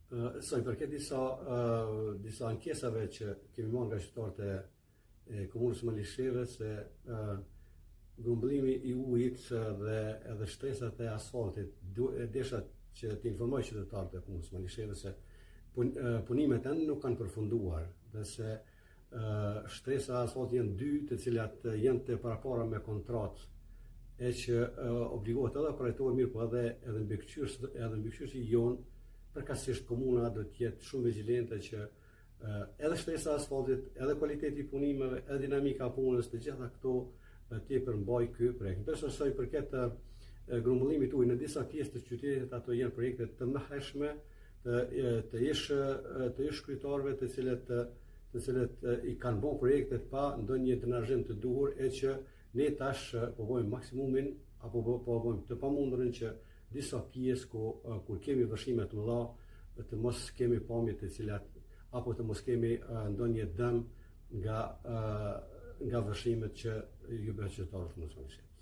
Sa i përket disa ankesave që kemi marrë nga qytetarët e komunës Malisheve se grumbullimi I ujit dhe edhe shtresat e asfaltit, desha që të informoj qytetarët e komunës Malisheve se punimet nuk kanë përfunduar dhe se shtresa e asfaltit janë 2 të cilat janë të parapara me kontratë e që obligohet edhe operatori mirë, po edhe mbikëqyrësi jonë, përkatësisht komuna do të jetë shumë vigjilente që edhe shtresa e asfaltit, edhe kualiteti I punimeve, edhe dinamika e punës, të gjitha këto të përmbaj ky projekt. Ndërsa sa I përket grumbullimit ujit në disa pjesë të qytetit, ato janë projekte të mëhershme të ish kryetarëve të cilët I kanë bërë projektet pa ndonjë menaxhim të duhur e që ne tash po bëjmë maksimumin apo po bëjmë të pamundurin që disa pjesë kur kemi vështrime të mëdha të mos kemi pamje të cilat apo të mos kemi ndonjë dëm nga vështrimet që ju bëhen qytetarët në Malishevë.